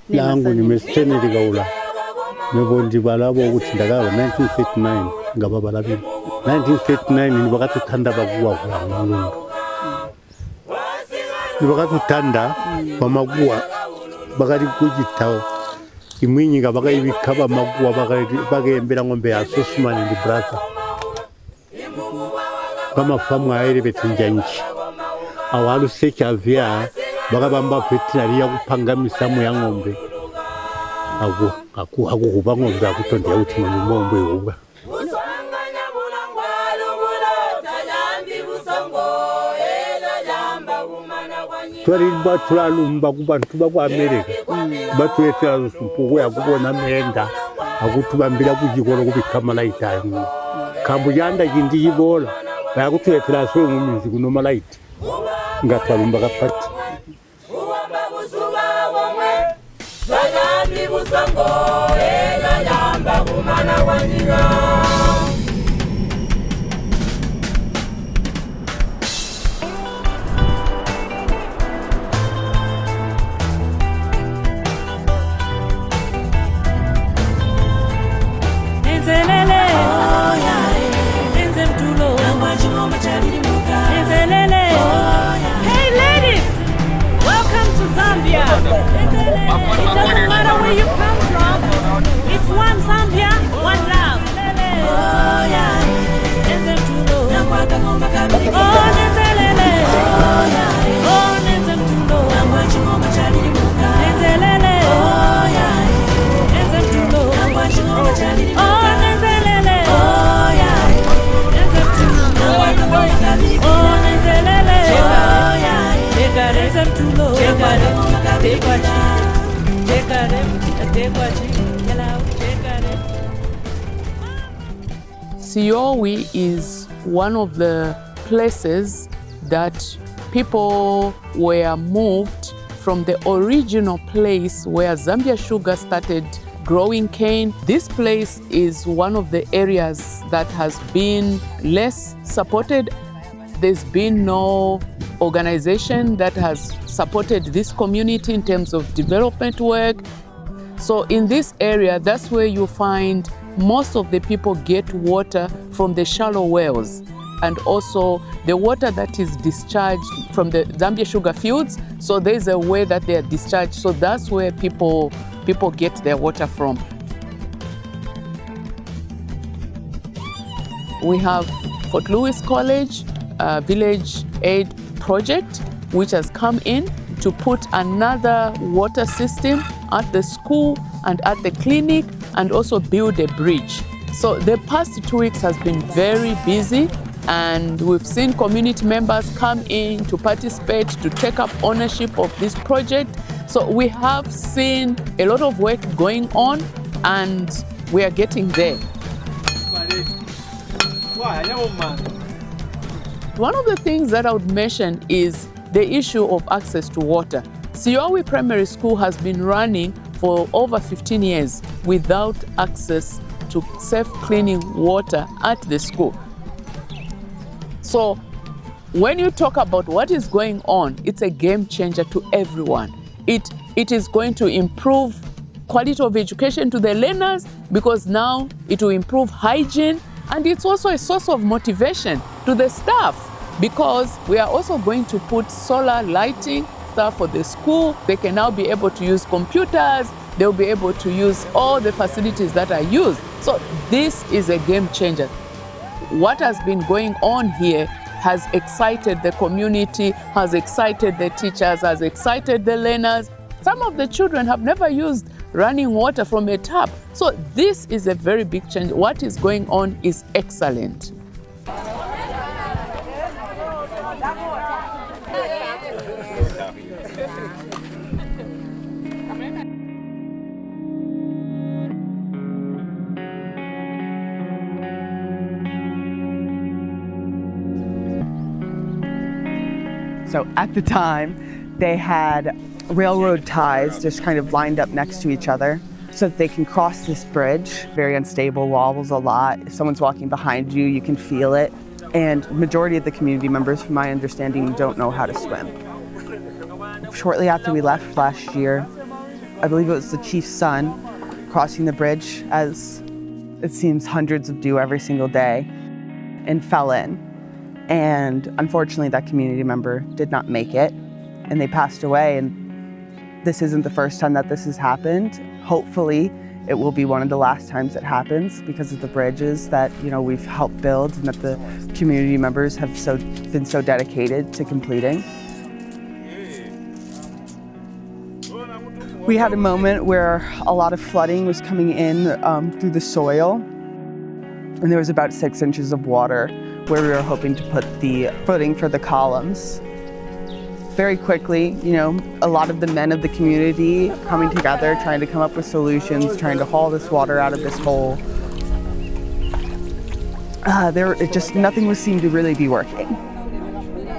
Langu nimesteni gaula mebondi balabo ukuthi ndakaba 1939 ngaba balabini 1939 ni wakati thanda bakuwa kwa ngulungu ni wakati thanda bamakuwa bakari kujitaho imwinyi ngaba ibikaba makuwa bagembera ngombe ya Sosman ndi brother kama famu aire betinjanchi awalu secha vya bakabamba veterinary ya kupangamisa mu ya ngombe akukuba ngombe akutondera kuti ngombe yoba twari batulumba kubantu bakwa America batwetera mpuko yakubona menda akutubambira kujikolo kubikama laita kambu yanda kindi yibola bayakutwetera so mumizi kuno malaiti ngatwalumba kapati Hey ladies, welcome to Zambia. It doesn't matter where you come from. It's one Zambia, one love. Siyowi is one of the places that people were moved from the original place where Zambia Sugar started growing cane. This place is one of the areas that has been less supported. There's been no organization that has supported this community in terms of development work. So in this area, that's where you find most of the people get water from the shallow wells and also the water that is discharged from the Zambia sugar fields. So there's a way that they are discharged. So that's where people get their water from. We have Fort Lewis College, Village Aid Project, which has come in to put another water system at the school and at the clinic and also build a bridge. So the past 2 weeks has been very busy and we've seen community members come in to participate, to take up ownership of this project. So we have seen a lot of work going on and we are getting there. One of the things that I would mention is the issue of access to water. Siyowi Primary School has been running for over 15 years without access to safe cleaning water at the school. So when you talk about what is going on, it's a game changer to everyone. It is going to improve quality of education to the learners because now it will improve hygiene, and it's also a source of motivation to the staff because we are also going to put solar lighting stuff for the school. They can now be able to use computers. They'll be able to use all the facilities that are used. So this is a game changer. What has been going on here has excited the community, has excited the teachers, has excited the learners. Some of the children have never used running water from a tap. So this is a very big change. What is going on is excellent. So at the time, they had railroad ties just kind of lined up next to each other so that they can cross this bridge. Very unstable, wobbles a lot. If someone's walking behind you, you can feel it. And majority of the community members, from my understanding, don't know how to swim. Shortly after we left last year, I believe it was the chief's son crossing the bridge, as it seems hundreds do every single day, and fell in. And unfortunately, that community member did not make it, and they passed away. And this isn't the first time that this has happened. Hopefully, it will be one of the last times it happens because of the bridges that we've helped build and that the community members have been so dedicated to completing. We had a moment where a lot of flooding was coming in through the soil, and there was about 6 inches of water where we were hoping to put the footing for the columns. Very quickly, a lot of the men of the community coming together, trying to come up with solutions, trying to haul this water out of this hole. Nothing seemed to really be working.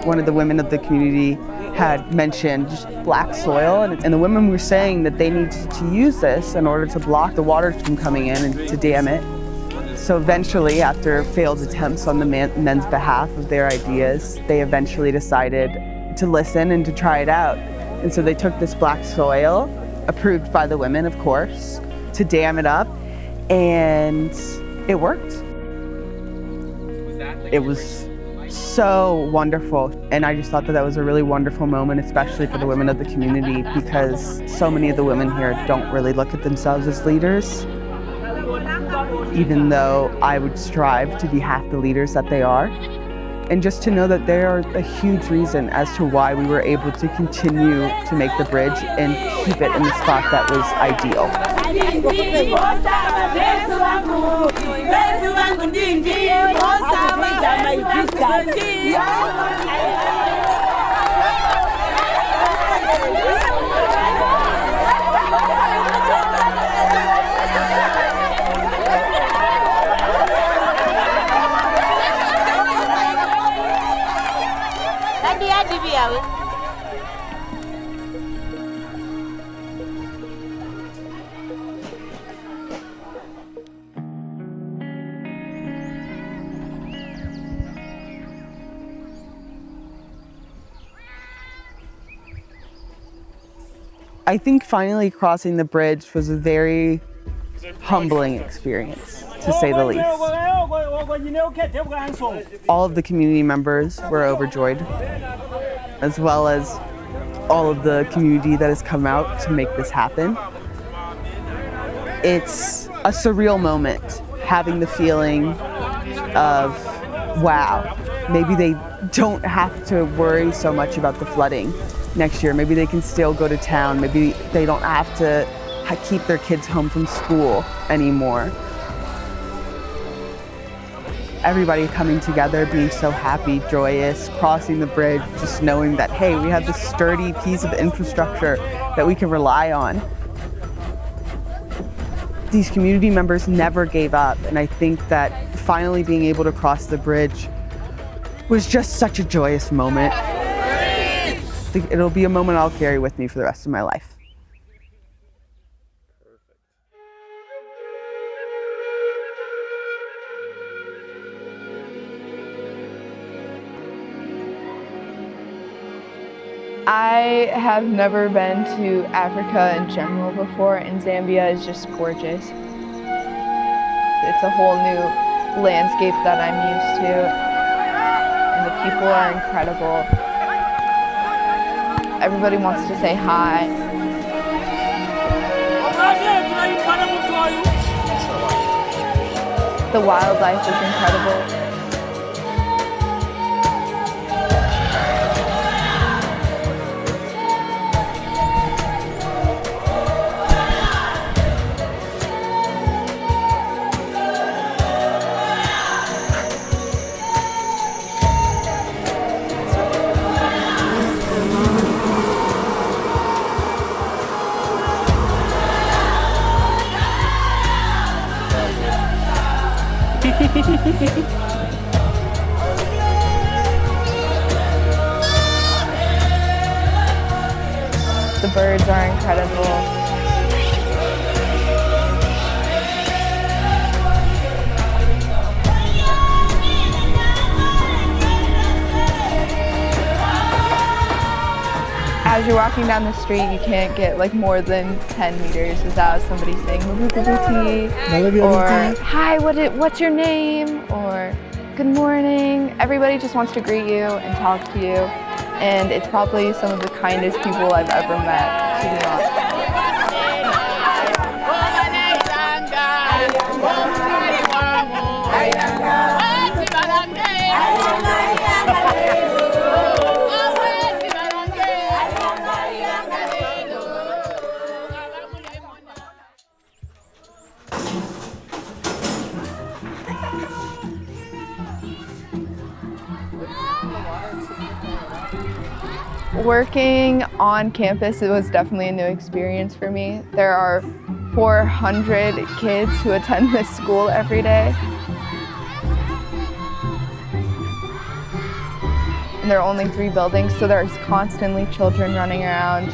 One of the women of the community had mentioned black soil, and the women were saying that they needed to use this in order to block the water from coming in and to dam it. So eventually, after failed attempts on the men's behalf of their ideas, they eventually decided to listen and to try it out. And so they took this black soil, approved by the women, of course, to dam it up, and it worked. It was so wonderful, and I just thought that was a really wonderful moment, especially for the women of the community, because so many of the women here don't really look at themselves as leaders, even though I would strive to be half the leaders that they are. And just to know that they are a huge reason as to why we were able to continue to make the bridge and keep it in the spot that was ideal. I think finally crossing the bridge was a very humbling experience, to say the least. All of the community members were overjoyed, as well as all of the community that has come out to make this happen. It's a surreal moment, having the feeling of, wow, maybe they don't have to worry so much about the flooding next year. Maybe they can still go to town. Maybe they don't have to keep their kids home from school anymore. Everybody coming together, being so happy, joyous, crossing the bridge, just knowing that, hey, we have this sturdy piece of infrastructure that we can rely on. These community members never gave up, and I think that finally being able to cross the bridge was just such a joyous moment. It'll be a moment I'll carry with me for the rest of my life. I have never been to Africa in general before, and Zambia is just gorgeous. It's a whole new landscape that I'm used to, and the people are incredible. Everybody wants to say hi. The wildlife is incredible. The birds are incredible. As you're walking down the street, you can't get like more than 10 meters without somebody saying "Mabukabuti" or "Hi, what's your name?" or "Good morning." Everybody just wants to greet you and talk to you, and it's probably some of the kindest people I've ever met, to be honest. Working on campus, it was definitely a new experience for me. There are 400 kids who attend this school every day. And there are only 3 buildings, so there's constantly children running around.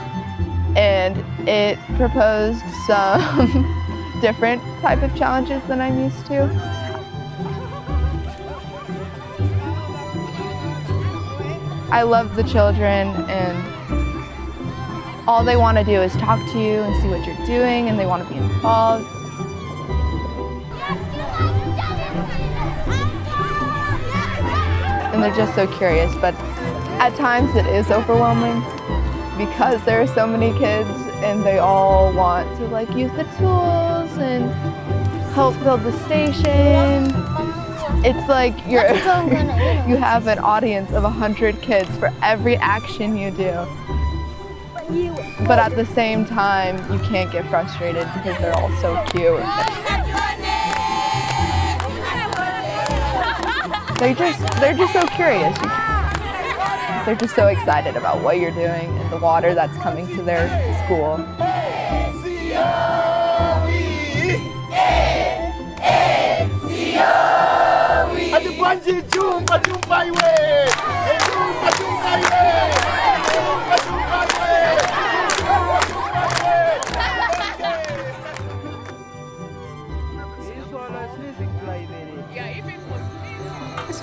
And it proposed some different type of challenges than I'm used to. I love the children, and all they want to do is talk to you and see what you're doing, and they want to be involved. And they're just so curious, but at times it is overwhelming because there are so many kids and they all want to like use the tools and help build the station. It's like you have an audience of 100 kids for every action you do. But at the same time, you can't get frustrated because they're all so cute. They're just so curious. They're just so excited about what you're doing and the water that's coming to their school.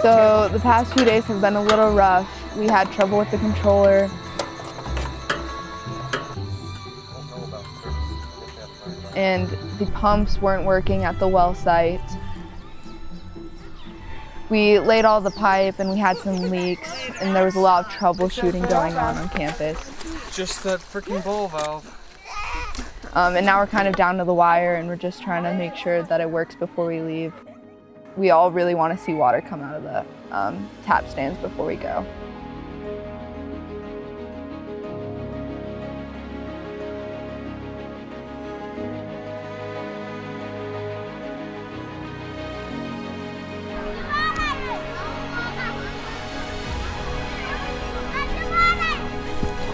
So the past few days have been a little rough. We had trouble with the controller. And the pumps weren't working at the well site. We laid all the pipe and we had some leaks, and there was a lot of troubleshooting going on campus. Just that freaking ball valve. And now we're kind of down to the wire, and we're just trying to make sure that it works before we leave. We all really want to see water come out of the tap stands before we go.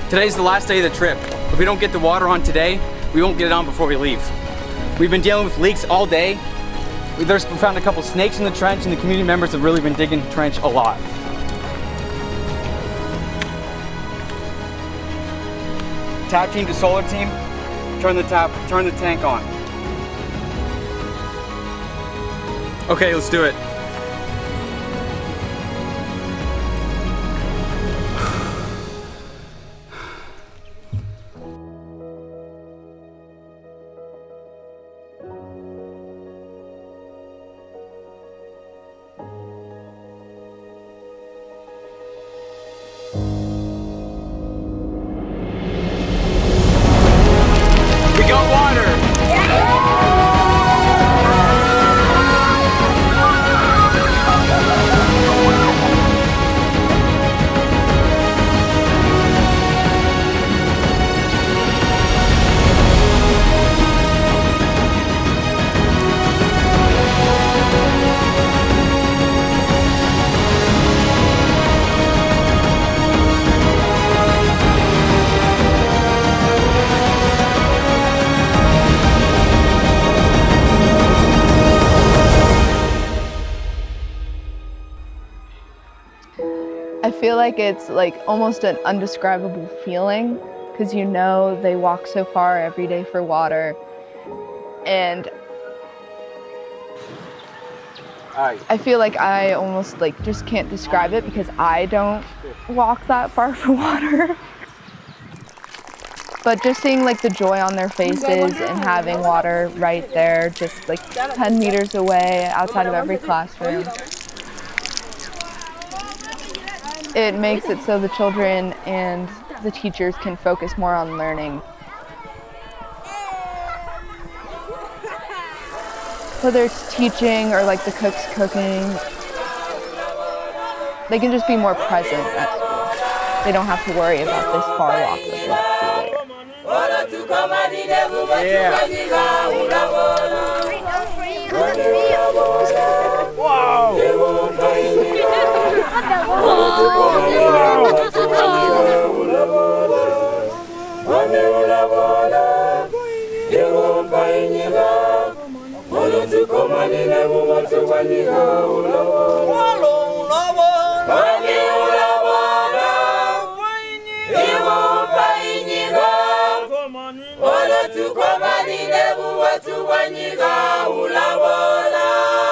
Today's the last day of the trip. If we don't get the water on today, we won't get it on before we leave. We've been dealing with leaks all day. We found a couple snakes in the trench, and the community members have really been digging the trench a lot. Tap team to solar team, turn the tank on. Okay, let's do it. We got water! I feel like it's like almost an undescribable feeling because you know they walk so far every day for water. And I feel like I almost like just can't describe it because I don't walk that far for water. But just seeing like the joy on their faces and having water right there, just like 10 meters away outside of every classroom. It makes it so the children and the teachers can focus more on learning. Whether it's teaching or like the cooks cooking, they can just be more present at school. They don't have to worry about this far walk that they have to do later. Olo tukomanile buwa tuwanyiga ulabola.